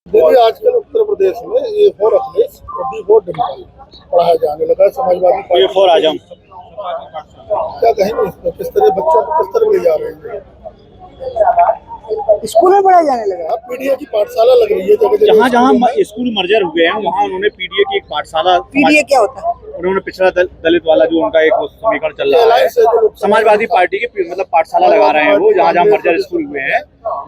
देखिए आजकल उत्तर प्रदेश में ए फॉर अखिलेश और डी फॉर डिम्पल पढ़ाया जाने लगा है। समाजवादी ए पार्टी फॉर आजम। क्या कहेंगे इस पर? किस तरह बच्चों को किस तरह ले जा रहे हैं? स्कूल में पढ़ाया जाने लगा। अब पीडीए की पाठशाला लग रही है जगह जहाँ जहाँ स्कूलों में। स्कूल मर्जर हुए हैं वहाँ उन्होंने पीडीए की एक पाठशाला, पीडीए क्या होता है? उन्होंने पिछड़ा दलित वाला जो उनका एक वो समीकरण चल रहा है, समाजवादी पार्टी की मतलब पाठशाला लगा रहे हैं वो, जहाँ जहाँ मर्जर स्कूल हुए हैं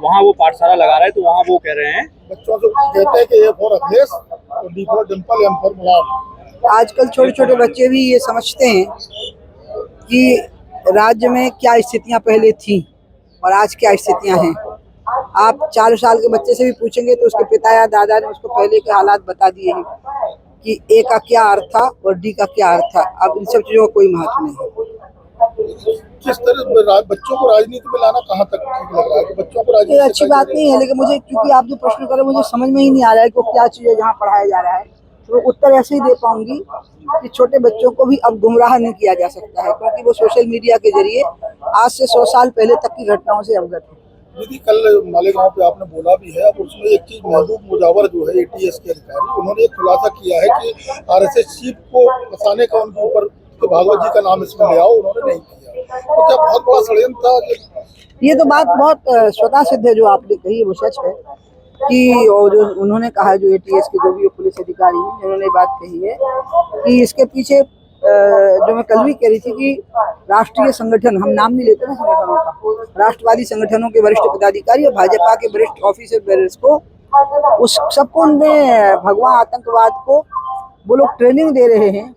वहाँ वो पाठशाला लगा रहे हैं। तो वहाँ वो कह रहे हैं बच्चों से कहते हैं कि ए फॉर अखिलेश और D for Dimple, M for Mulayam. आजकल छोटे छोटे बच्चे भी ये समझते हैं कि राज्य में क्या स्थितियां पहले थी और आज क्या स्थितियां हैं। आप 4 साल के बच्चे से भी पूछेंगे तो उसके पिता या दादा ने उसको पहले के हालात बता दिए हैं कि ए का क्या अर्थ था और डी का क्या अर्थ था। अब इन सब चीजों का कोई महत्व नहीं है। किस तरह बच्चों को राजनीति में लाना कहाँ तक ठीक लग रहा है? कि बच्चों को ये राजनीति अच्छी बात नहीं है, लेकिन मुझे क्योंकि आप जो प्रश्न कर रहे हैं मुझे समझ में ही नहीं आ रहा है कि वो क्या चीज़ है जहाँ पढ़ाया जा रहा है, तो उत्तर ऐसे ही दे पाऊंगी कि छोटे बच्चों को भी अब गुमराह नहीं किया जा सकता है, क्योंकि वो सोशल मीडिया के जरिए आज से 100 साल पहले तक की घटनाओं से अवगत है। दीदी कल मालेगांव पे आपने बोला भी है, अब उसमें एक चीज महबूब मुजावर जो है एटीएस के अधिकारी, उन्होंने एक खुलासा किया है कि आरएसएस चीफ को फंसाने का उनके ऊपर भागवत जी का नाम इसमें ले आओ, उन्होंने नहीं किया। तो क्या बहुत बड़ा षड्यंत्र था? ये तो बात बहुत स्वतः सिद्ध है जो आपने कही है, वो सच है कि और जो उन्होंने कहा, जो एटीएस के जो भी पुलिस अधिकारी हैं उन्होंने बात कही है कि इसके पीछे जो मैं कल भी कह रही थी कि राष्ट्रीय संगठन, हम नाम नहीं लेते ना संगठनों का, राष्ट्रवादी संगठनों के वरिष्ठ पदाधिकारी और भाजपा के वरिष्ठ ऑफिसर बेरर्स को, उस सबको उनमें भगवा आतंकवाद को वो लोग ट्रेनिंग दे रहे हैं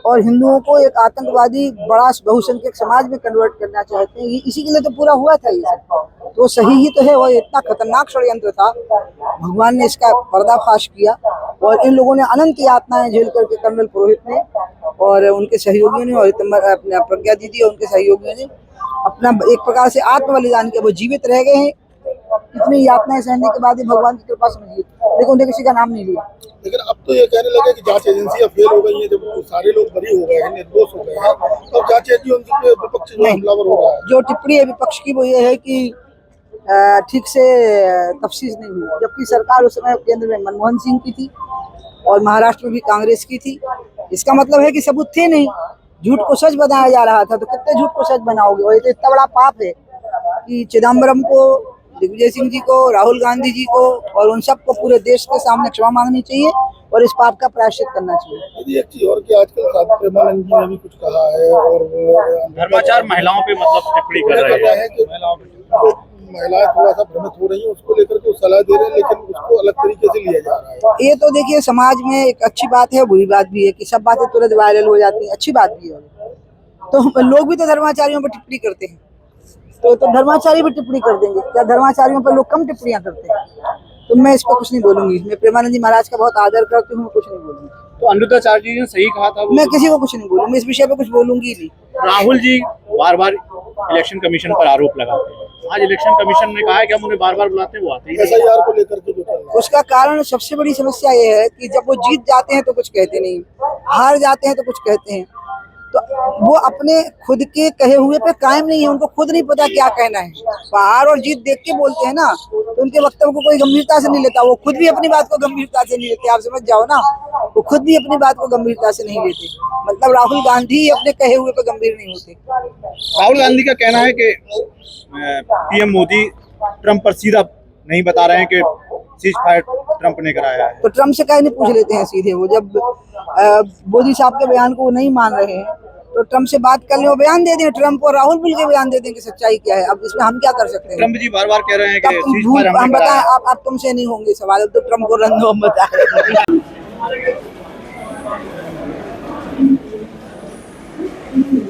और हिंदुओं को एक आतंकवादी बड़ा बहुसंख्यक समाज में कन्वर्ट करना चाहते हैं। इसी के लिए तो पूरा हुआ था ये सब, तो सही ही तो है। वो इतना खतरनाक षड्यंत्र था, भगवान ने इसका पर्दाफाश किया और इन लोगों ने अनंत यातनाएं झेल करके, कर्नल पुरोहित ने और उनके सहयोगियों ने और अपने प्रज्ञा दीदी और उनके सहयोगियों ने अपना एक प्रकार से आत्म बलिदान किया। वो जीवित रह गए हैं इतनी यातनाएं सहने के बाद ही, भगवान की कृपा समझिए, लेकिन उन्हें किसी का नाम नहीं लिया। लेकिन अब तो ये कहने लगे कि जांच एजेंसियां फेल हो गई हैं, जब सारे लोग बरी हो गए हैं, निर्दोष हो गए हैं, तो जांच एजेंसियों पे विपक्ष जो हमलावर हो रहा है। जो टिप्पणी है विपक्ष की वो ये है कि ठीक से तफ्तीश नहीं हुई, जबकि सरकार उस समय केंद्र में मनमोहन सिंह की थी और महाराष्ट्र में भी कांग्रेस की थी। इसका मतलब है कि सबूत थे नहीं, झूठ को सच बनाया जा रहा था। तो कितने झूठ को सच बनाओगे? और ये तो इतना बड़ा पाप है कि चिदम्बरम को, दिग्विजय सिंह जी को, राहुल गांधी जी को और उन सबको पूरे देश के सामने क्षमा मांगनी चाहिए और इस पाप का प्रायश्चित करना चाहिए। यदि एक चीज और कि आजकल साथ प्रेमानंद जी ने भी कुछ कहा है और धर्माचार महिलाओं पे मतलब टिप्पणी कर रहे हैं कि महिलाएं थोड़ा सा भ्रमित हो रही हैं, उसको लेकर के सलाह दे रहे हैं, लेकिन उसको अलग तरीके से लिया जा रहा है। ये तो देखिए समाज में एक अच्छी बात है, बुरी बात भी है कि सब बातें तुरंत वायरल हो जाती हैं। अच्छी बात भी है, तो लोग भी तो धर्माचारियों पर टिप्पणी करते हैं, तो धर्माचारी भी टिप्पणी कर देंगे। क्या धर्माचारियों पर लोग कम टिप्पणियां करते हैं? तो मैं इस पर कुछ नहीं बोलूंगी। मैं प्रेमानंद जी महाराज का बहुत आदर करती हूँ, कुछ नहीं बोलूंगी। तो अनिरुद्धाचार्य जी ने सही कहा था, मैं किसी को कुछ नहीं बोलूंगी, इस विषय पे कुछ बोलूंगी नहीं। राहुल जी बार बार इलेक्शन कमीशन पर आरोप लगाते हैं, आज इलेक्शन कमीशन ने कहा है कि हम उन्हें बार बार बुलाते हैं, वो आते ही नहीं। SIR को लेकर के जो चल रहा है, उसका कारण सबसे बड़ी समस्या ये है कि जब वो जीत जाते हैं तो कुछ कहते नहीं, हार जाते हैं तो कुछ कहते हैं। तो वो अपने खुद के कहे हुए पे कायम नहीं है, उनको खुद नहीं पता क्या कहना है। हार और जीत देख के बोलते हैं ना, तो उनके वक्तव्य को कोई गंभीरता से नहीं लेता। वो खुद भी अपनी बात को गंभीरता से नहीं लेते, आप समझ जाओ ना, वो खुद भी अपनी बात को गंभीरता से नहीं लेते। मतलब राहुल गांधी अपने कहे हुए पे गंभीर नहीं होते। राहुल गांधी का कहना है कि पीएम मोदी ट्रंप पर सीधा नहीं बता रहे हैं कि सीज फायर ट्रंप ने कराया है। तो ट्रंप से कहीं नहीं पूछ लेते हैं सीधे? वो जब मोदी साहब के बयान को वो नहीं मान रहे हैं तो ट्रंप से बात कर ले, वो बयान दे दें। ट्रंप और राहुल मिल के बयान दे दें कि सच्चाई क्या है। अब इसमें हम क्या कर सकते हैं? ट्रंप जी बार बार कह रहे हैं कि हम बताएं, आप तुमसे नहीं होंगे सवाल, तो ट्रंप को रन दो, हम बताएं।